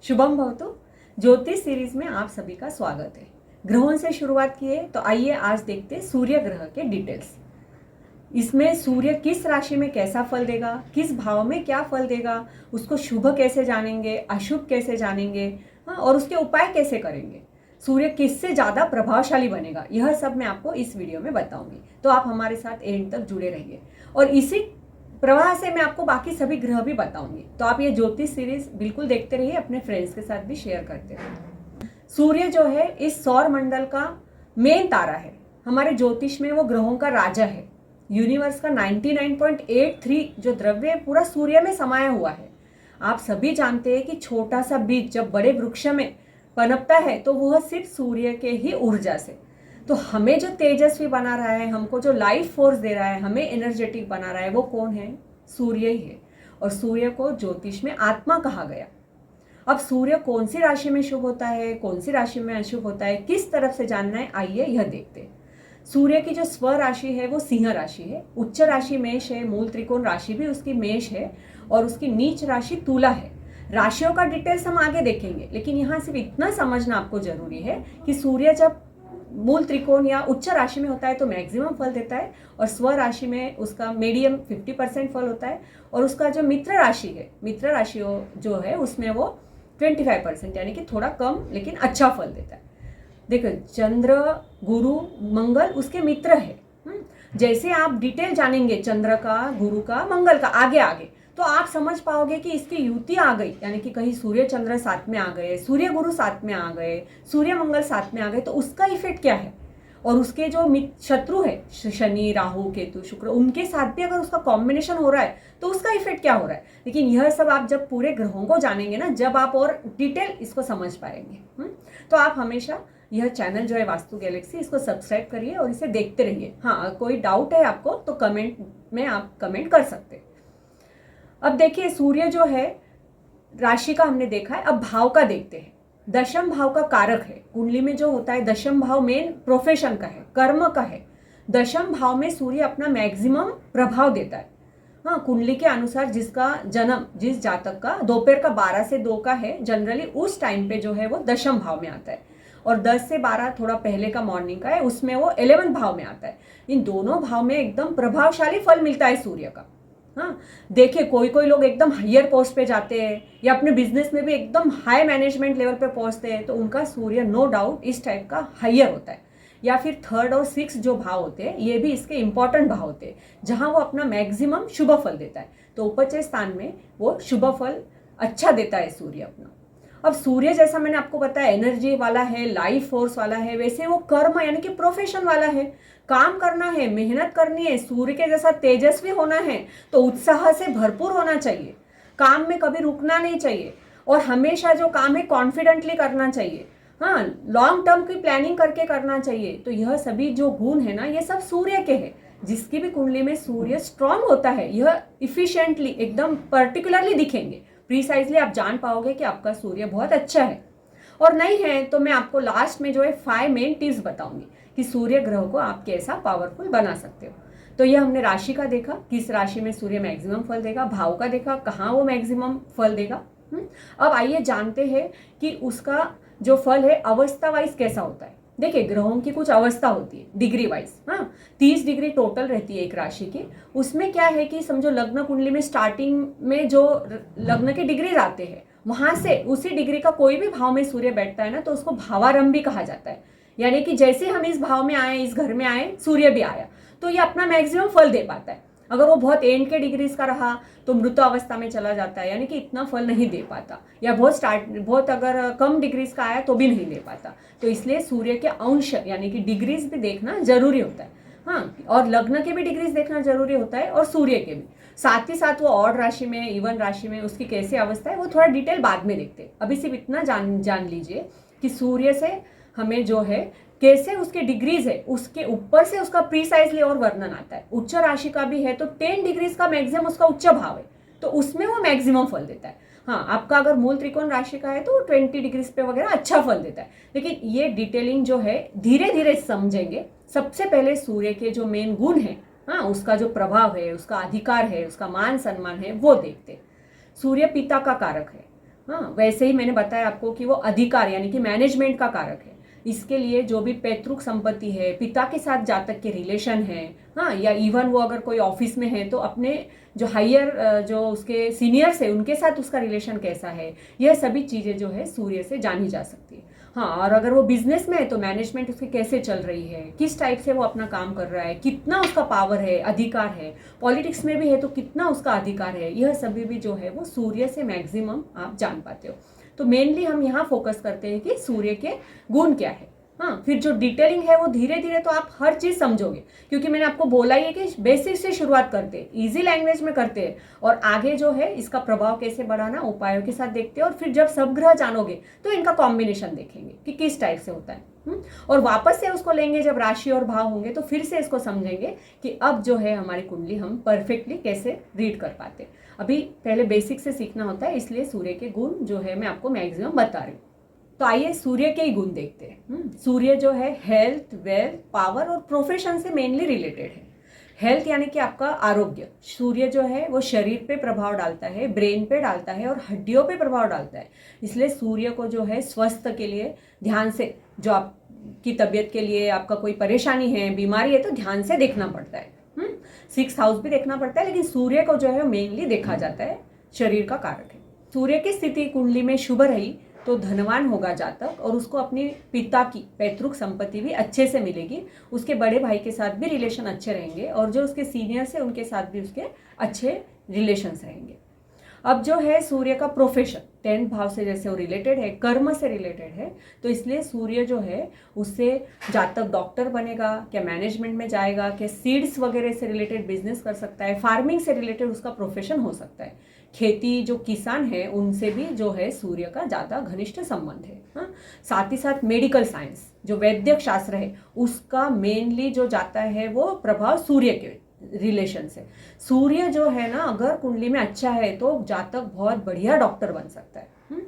शुभम भवतु। ज्योतिष सीरीज में आप सभी का स्वागत है। ग्रहों से शुरुआत किए तो आइए आज देखते हैं सूर्य ग्रह के डिटेल्स। इसमें सूर्य किस राशि में कैसा फल देगा, किस भाव में क्या फल देगा, उसको शुभ कैसे जानेंगे, अशुभ कैसे जानेंगे, हाँ, और उसके उपाय कैसे करेंगे, सूर्य किससे ज़्यादा प्रभावशाली बनेगा, यह सब मैं आपको इस वीडियो में बताऊंगी। तो आप हमारे साथ एंड तक जुड़े रहिए और इसी प्रवाह से मैं आपको बाकी सभी ग्रह भी बताऊंगी। तो आप ये ज्योतिष सीरीज बिल्कुल देखते रहिए, अपने फ्रेंड्स के साथ भी शेयर करते रहिए। सूर्य जो है इस सौर मंडल का मेन तारा है। हमारे ज्योतिष में वो ग्रहों का राजा है। यूनिवर्स का 99.83 जो द्रव्य है पूरा सूर्य में समाया हुआ है। आप सभी जानते हैं कि छोटा सा बीज जब बड़े वृक्ष में पनपता है तो वह सिर्फ सूर्य के ही ऊर्जा से। तो हमें जो तेजस्वी बना रहा है, हमको जो लाइफ फोर्स दे रहा है, हमें एनर्जेटिक बना रहा है, वो कौन है? सूर्य ही है। और सूर्य को ज्योतिष में आत्मा कहा गया। अब सूर्य कौन सी राशि में शुभ होता है, कौन सी राशि में अशुभ होता है, किस तरफ से जानना है, आइए यह देखते हैं। सूर्य की जो स्व राशि है वो सिंह राशि है, उच्च राशि मेष है, मूल त्रिकोण राशि भी उसकी मेष है और उसकी नीच राशि तुला है। राशियों का डिटेल्स हम आगे देखेंगे, लेकिन यहाँ सिर्फ इतना समझना आपको जरूरी है कि सूर्य जब मूल त्रिकोण या उच्च राशि में होता है तो मैक्सिमम फल देता है और स्व राशि में उसका मीडियम 50% फल होता है और उसका जो मित्र राशि है, मित्र राशि जो है उसमें वो 25% यानी कि थोड़ा कम लेकिन अच्छा फल देता है। देखो, चंद्र, गुरु, मंगल उसके मित्र है। जैसे आप डिटेल जानेंगे चंद्र का, गुरु का, मंगल का आगे आगे, तो आप समझ पाओगे कि इसकी युति आ गई, यानी कि कहीं सूर्य चंद्र साथ में आ गए, सूर्य गुरु साथ में आ गए, सूर्य मंगल साथ में आ गए, तो उसका इफेक्ट क्या है। और उसके जो शत्रु है शनि, राहु, केतु, शुक्र, उनके साथ भी अगर उसका कॉम्बिनेशन हो रहा है तो उसका इफेक्ट क्या हो रहा है। लेकिन यह सब आप जब पूरे ग्रहों को जानेंगे ना, जब आप और डिटेल इसको समझ पाएंगे। तो आप हमेशा यह चैनल जो है वास्तु गैलेक्सी, इसको सब्सक्राइब करिए और इसे देखते रहिए। हाँ, कोई डाउट है आपको तो कमेंट में आप कमेंट कर सकते हैं। अब देखिए, सूर्य जो है राशि का हमने देखा है, अब भाव का देखते हैं। दशम भाव का कारक है। कुंडली में जो होता है दशम भाव मेन प्रोफेशन का है, कर्म का है। दशम भाव में सूर्य अपना मैक्सिमम प्रभाव देता है। हाँ, कुंडली के अनुसार जिसका जन्म, जिस जातक का दोपहर का 12 से 2 का है, जनरली उस टाइम पे जो है वो दशम भाव में आता है। और 10 से 12 थोड़ा पहले का मॉर्निंग का है, उसमें वो 11 भाव में आता है। इन दोनों भाव में एकदम प्रभावशाली फल मिलता है सूर्य का। हाँ, देखिए, कोई कोई लोग एकदम हायर पोस्ट पे जाते हैं या अपने बिजनेस में भी एकदम हाई मैनेजमेंट लेवल पे पहुंचते हैं, तो उनका सूर्य नो डाउट इस टाइप का हायर होता है। या फिर 3rd और 6th जो भाव होते हैं, ये भी इसके इंपॉर्टेंट भाव होते हैं, जहां वो अपना मैक्सिमम शुभ फल देता है। तो उपचय स्थान में वो शुभ फल अच्छा देता है सूर्य अपना। अब सूर्य जैसा मैंने आपको बताया एनर्जी वाला है, लाइफ फोर्स वाला है, वैसे वो कर्म यानी कि प्रोफेशन वाला है। काम करना है, मेहनत करनी है, सूर्य के जैसा तेजस्वी होना है तो उत्साह से भरपूर होना चाहिए। काम में कभी रुकना नहीं चाहिए और हमेशा जो काम है कॉन्फिडेंटली करना चाहिए। हाँ, लॉन्ग टर्म की प्लानिंग करके करना चाहिए। तो यह सभी जो गुण है ना, ये सब सूर्य के हैं। जिसकी भी कुंडली में सूर्य स्ट्रांग होता है, यह इफिशिएंटली एकदम पर्टिकुलरली दिखेंगे। प्रीसाइजली आप जान पाओगे कि आपका सूर्य बहुत अच्छा है। और नहीं है तो मैं आपको लास्ट में जो है 5 मेन टिप्स बताऊंगी कि सूर्य ग्रह को आप कैसा पावरफुल बना सकते हो। तो ये हमने राशि का देखा, किस राशि में सूर्य मैक्सिमम फल देगा, भाव का देखा, कहाँ वो मैक्सिमम फल देगा। अब आइए जानते हैं कि उसका जो फल है अवस्था वाइज कैसा होता है। देखिए, ग्रहों की कुछ अवस्था होती है डिग्री वाइज। हाँ, 30 डिग्री टोटल रहती है एक राशि की। उसमें क्या है कि समझो लग्न कुंडली में स्टार्टिंग में जो लग्न के डिग्रीज आते हैं, वहां से उसी डिग्री का कोई भी भाव में सूर्य बैठता है ना, तो उसको भावारंभ भी कहा जाता है। यानी कि जैसे हम इस भाव में आए, इस घर में आए, सूर्य भी आया, तो ये अपना मैक्सिमम फल दे पाता है। अगर वो बहुत एंड के डिग्रीज का रहा तो मृत अवस्था में चला जाता है, यानी कि इतना फल नहीं दे पाता। या बहुत अगर कम डिग्रीज का आया तो भी नहीं दे पाता। तो इसलिए सूर्य के अंश यानी कि डिग्रीज भी देखना जरूरी होता है। हाँ, और लग्न के भी डिग्रीज देखना जरूरी होता है और सूर्य के भी। साथ ही साथ वो ऑड राशि में, इवन राशि में उसकी कैसी अवस्था है वो थोड़ा डिटेल बाद में देखते हैं। अभी सिर्फ इतना जान लीजिए कि सूर्य से हमें जो है कैसे उसके डिग्रीज है, उसके ऊपर से उसका प्रीसाइजली और वर्णन आता है। उच्च राशि का भी है तो 10 डिग्रीज का मैक्सिमम उसका उच्च भाव है, तो उसमें वो मैक्सिमम फल देता है। हाँ, आपका अगर मूल त्रिकोण राशि का है तो 20 डिग्रीज पे वगैरह अच्छा फल देता है। लेकिन ये डिटेलिंग जो है धीरे धीरे समझेंगे। सबसे पहले सूर्य के जो मेन गुण है, हाँ, उसका जो प्रभाव है, उसका अधिकार है, उसका मान सम्मान है, वो देखते। सूर्य पिता का कारक है। हाँ, वैसे ही मैंने बताया आपको कि वो अधिकार यानी कि मैनेजमेंट का कारक है। इसके लिए जो भी पैतृक संपत्ति है, पिता के साथ जातक के रिलेशन है, हाँ, या इवन वो अगर कोई ऑफिस में है तो अपने जो हायर जो उसके सीनियर्स है उनके साथ उसका रिलेशन कैसा है, यह सभी चीज़ें जो है सूर्य से जानी जा सकती है। हाँ, और अगर वो बिजनेस में है तो मैनेजमेंट उसकी कैसे चल रही है, किस टाइप से वो अपना काम कर रहा है, कितना उसका पावर है, अधिकार है, पॉलिटिक्स में भी है तो कितना उसका अधिकार है, यह सभी भी जो है वो सूर्य से मैक्सिमम आप जान पाते हो। तो मेनली हम यहाँ फोकस करते हैं कि सूर्य के गुण क्या है। हाँ, फिर जो डिटेलिंग है वो धीरे धीरे तो आप हर चीज़ समझोगे, क्योंकि मैंने आपको बोला ही है कि बेसिक से शुरुआत करते हैं, इजी लैंग्वेज में करते हैं, और आगे जो है इसका प्रभाव कैसे बढ़ाना उपायों के साथ देखते हैं, और फिर जब सब ग्रह जानोगे तो इनका कॉम्बिनेशन देखेंगे कि किस टाइप से होता है। और वापस से उसको लेंगे जब राशि और भाव होंगे तो फिर से इसको समझेंगे कि अब जो है हमारी कुंडली हम परफेक्टली कैसे रीड कर पाते हैं। अभी पहले बेसिक से सीखना होता है, इसलिए सूर्य के गुण जो है मैं आपको मैक्सिमम बता रही हूँ। तो आइए सूर्य के ही गुण देखते हैं। सूर्य जो है हेल्थ, वेल्थ, पावर और प्रोफेशन से मेनली रिलेटेड है। हेल्थ यानी कि आपका आरोग्य, सूर्य जो है वो शरीर पे प्रभाव डालता है, ब्रेन पे डालता है और हड्डियों पे प्रभाव डालता है। इसलिए सूर्य को जो है स्वास्थ्य के लिए ध्यान से, जो आपकी तबीयत के लिए आपका कोई परेशानी है, बीमारी है, तो ध्यान से देखना पड़ता है। 6th हाउस भी देखना पड़ता है, लेकिन सूर्य को जो है मेनली देखा जाता है, शरीर का कारक है। सूर्य की स्थिति कुंडली में शुभ रही तो धनवान होगा जातक, और उसको अपनी पिता की पैतृक संपत्ति भी अच्छे से मिलेगी, उसके बड़े भाई के साथ भी रिलेशन अच्छे रहेंगे, और जो उसके सीनियर्स है उनके साथ भी उसके अच्छे रिलेशंस रहेंगे। अब जो है सूर्य का प्रोफेशन 10th भाव से जैसे वो रिलेटेड है, कर्म से रिलेटेड है, तो इसलिए सूर्य जो है उससे जातक डॉक्टर बनेगा, क्या मैनेजमेंट में जाएगा, क्या सीड्स वगैरह से रिलेटेड बिजनेस कर सकता है, फार्मिंग से रिलेटेड उसका प्रोफेशन हो सकता है, खेती जो किसान है उनसे भी जो है सूर्य का ज़्यादा घनिष्ठ संबंध है। हाँ, साथ ही साथ मेडिकल साइंस जो वैद्यक शास्त्र है उसका मेनली जो जाता है वो प्रभाव सूर्य के रिलेशन से। सूर्य जो है ना अगर कुंडली में अच्छा है तो जातक बहुत बढ़िया डॉक्टर बन सकता है।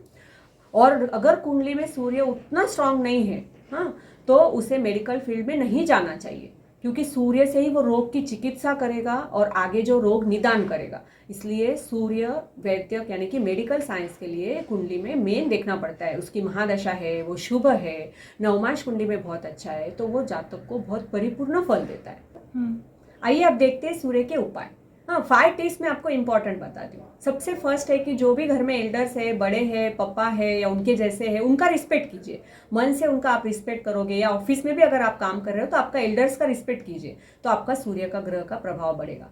और अगर कुंडली में सूर्य उतना स्ट्रांग नहीं है, हाँ, तो उसे मेडिकल फील्ड में नहीं जाना चाहिए, क्योंकि सूर्य से ही वो रोग की चिकित्सा करेगा और आगे जो रोग निदान करेगा। इसलिए सूर्य वैद्यक यानी कि मेडिकल साइंस के लिए कुंडली में मेन देखना पड़ता है, उसकी महादशा है, वो शुभ है, नवमाश कुंडली में बहुत अच्छा है, तो वो जातक को बहुत परिपूर्ण फल देता है। आइए अब देखते हैं सूर्य के उपाय। हाँ, 5 टिप्स मैं आपको इंपॉर्टेंट बताती हूँ। सबसे फर्स्ट है कि जो भी घर में एल्डर्स है, बड़े हैं, पापा है या उनके जैसे है, उनका रिस्पेक्ट कीजिए। मन से उनका आप रिस्पेक्ट करोगे, या ऑफिस में भी अगर आप काम कर रहे हो तो आपका एल्डर्स का रिस्पेक्ट कीजिए, तो आपका सूर्य का ग्रह का प्रभाव बढ़ेगा।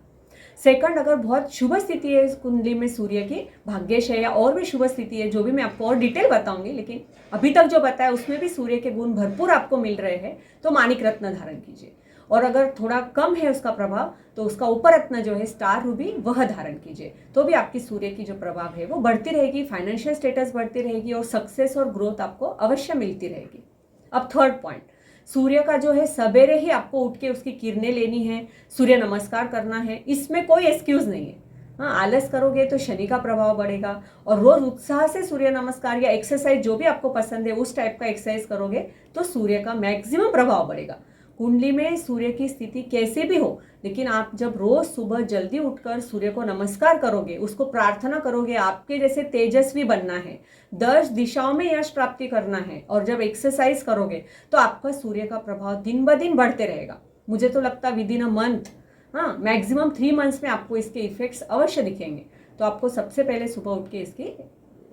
सेकंड, अगर बहुत शुभ स्थिति है इस कुंडली में सूर्य की, भाग्यश है या और भी शुभ स्थिति है, जो भी मैं आपको और डिटेल बताऊंगी, लेकिन अभी तक जो बताया उसमें भी सूर्य के गुण भरपूर आपको मिल रहे हैं, तो माणिक रत्न धारण कीजिए। और अगर थोड़ा कम है उसका प्रभाव तो उसका उपरत्न जो है स्टार रूबी वह धारण कीजिए, तो भी आपकी सूर्य की जो प्रभाव है वो बढ़ती रहेगी, फाइनेंशियल स्टेटस बढ़ती रहेगी और सक्सेस और ग्रोथ आपको अवश्य मिलती रहेगी। अब थर्ड पॉइंट, सूर्य का जो है सवेरे ही आपको उठ के उसकी किरणें लेनी है, सूर्य नमस्कार करना है, इसमें कोई एक्सक्यूज नहीं है। हाँ, आलस करोगे तो शनि का प्रभाव बढ़ेगा, और रोज उत्साह से सूर्य नमस्कार या एक्सरसाइज जो भी आपको पसंद है उस टाइप का एक्सरसाइज करोगे तो सूर्य का मैक्सिमम प्रभाव बढ़ेगा। कुंडली में सूर्य की स्थिति कैसे भी हो, लेकिन आप जब रोज सुबह जल्दी उठकर सूर्य को नमस्कार करोगे, उसको प्रार्थना करोगे, आपके जैसे तेजस्वी बनना है, 10 दिशाओं में यश प्राप्ति करना है, और जब एक्सरसाइज करोगे तो आपका सूर्य का प्रभाव दिन ब दिन बढ़ते रहेगा। मुझे तो लगता है विद इन अ मंथ, हाँ, मैक्सिमम 3 मंथ्स में आपको इसके इफेक्ट्स अवश्य दिखेंगे। तो आपको सबसे पहले सुबह उठ के इसकी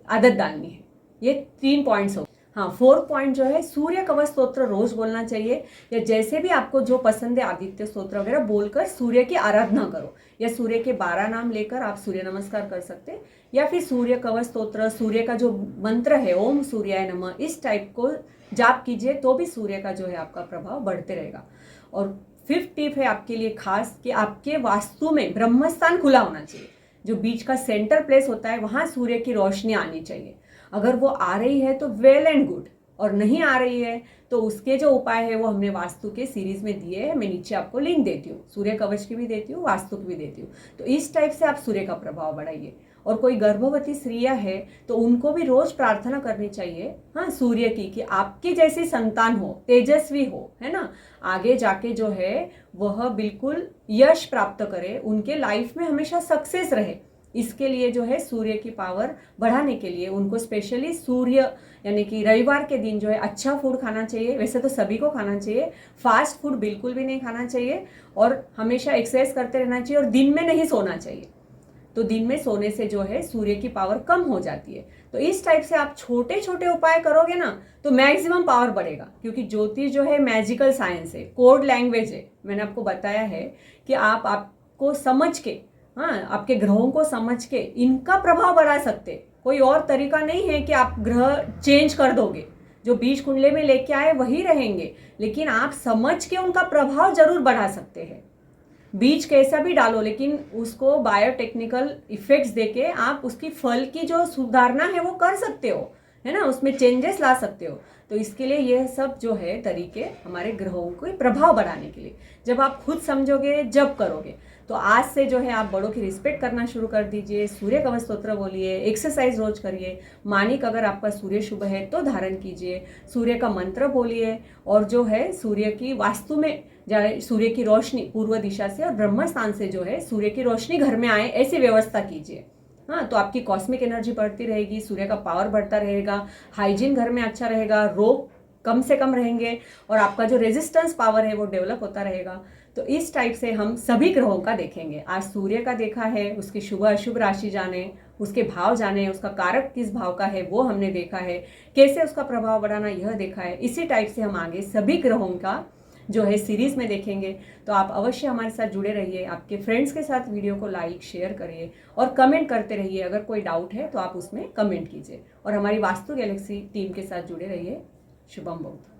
आदत डालनी है। ये 3 पॉइंट्स हो। हाँ, 4th पॉइंट जो है सूर्य कवच स्तोत्र रोज बोलना चाहिए, या जैसे भी आपको जो पसंद है आदित्य स्तोत्र वगैरह बोलकर सूर्य की आराधना करो, या सूर्य के 12 नाम लेकर आप सूर्य नमस्कार कर सकते हैं, या फिर सूर्य कवच स्तोत्र, सूर्य का जो मंत्र है ओम सूर्याय नमः, इस टाइप को जाप कीजिए, तो भी सूर्य का जो है आपका प्रभाव बढ़ते रहेगा। और 5th टिप है आपके लिए खास कि आपके वास्तु में ब्रह्मस्थान खुला होना चाहिए, जो बीच का सेंटर प्लेस होता है वहां सूर्य की रोशनी आनी चाहिए। अगर वो आ रही है तो वेल एंड गुड, और नहीं आ रही है तो उसके जो उपाय है वो हमने वास्तु के सीरीज में दिए हैं, मैं नीचे आपको लिंक देती हूँ, सूर्य कवच की भी देती हूँ, वास्तु की भी देती हूँ। तो इस टाइप से आप सूर्य का प्रभाव बढ़ाइए। और कोई गर्भवती स्त्रियां है तो उनको भी रोज प्रार्थना करनी चाहिए, हाँ, सूर्य की, कि आपकी जैसी संतान हो, तेजस्वी हो, है ना, आगे जाके जो है वह बिल्कुल यश प्राप्त करे, उनके लाइफ में हमेशा सक्सेस रहे, इसके लिए जो है सूर्य की पावर बढ़ाने के लिए उनको स्पेशली सूर्य यानी कि रविवार के दिन जो है अच्छा फूड खाना चाहिए। वैसे तो सभी को खाना चाहिए, फास्ट फूड बिल्कुल भी नहीं खाना चाहिए और हमेशा एक्सरसाइज करते रहना चाहिए और दिन में नहीं सोना चाहिए। तो दिन में सोने से जो है सूर्य की पावर कम हो जाती है। तो इस टाइप से आप छोटे छोटे उपाय करोगे ना तो मैक्सिमम पावर बढ़ेगा, क्योंकि ज्योतिष जो है मैजिकल साइंस है, कोड लैंग्वेज है। मैंने आपको बताया है कि आपको समझ के, हाँ, आपके ग्रहों को समझ के इनका प्रभाव बढ़ा सकते। कोई और तरीका नहीं है कि आप ग्रह चेंज कर दोगे, जो बीज कुंडले में लेके आए वही रहेंगे, लेकिन आप समझ के उनका प्रभाव जरूर बढ़ा सकते हैं। बीज कैसा भी डालो, लेकिन उसको बायोटेक्निकल इफेक्ट्स देके आप उसकी फल की जो सुधारना है वो कर सकते हो, है ना, उसमें चेंजेस ला सकते हो। तो इसके लिए यह सब जो है तरीके हमारे ग्रहों को प्रभाव बढ़ाने के लिए, जब आप खुद समझोगे, जब करोगे, तो आज से जो है आप बड़ों की रिस्पेक्ट करना शुरू कर दीजिए। सूर्य कवच स्तोत्र बोलिए, एक्सरसाइज रोज करिए, मानिक अगर आपका सूर्य शुभ है तो धारण कीजिए, सूर्य का मंत्र बोलिए, और जो है सूर्य की वास्तु में सूर्य की रोशनी पूर्व दिशा से और ब्रह्म स्थान से जो है सूर्य की रोशनी घर में आए ऐसी व्यवस्था कीजिए। हाँ, तो आपकी कॉस्मिक एनर्जी बढ़ती रहेगी, सूर्य का पावर बढ़ता रहेगा, हाइजीन घर में अच्छा रहेगा, रोग कम से कम रहेंगे और आपका जो रेजिस्टेंस पावर है वो डेवलप होता रहेगा। तो इस टाइप से हम सभी ग्रहों का देखेंगे। आज सूर्य का देखा है, उसकी शुभ अशुभ राशि जाने, उसके भाव जाने, उसका कारक किस भाव का है वो हमने देखा है, कैसे उसका प्रभाव बढ़ाना यह देखा है। इसी टाइप से हम आगे सभी ग्रहों का जो है सीरीज में देखेंगे। तो आप अवश्य हमारे साथ जुड़े रहिए, आपके फ्रेंड्स के साथ वीडियो को लाइक शेयर करिए और कमेंट करते रहिए। अगर कोई डाउट है तो आप उसमें कमेंट कीजिए और हमारी वास्तु गैलेक्सी टीम के साथ जुड़े रहिए। शुभम भवतु।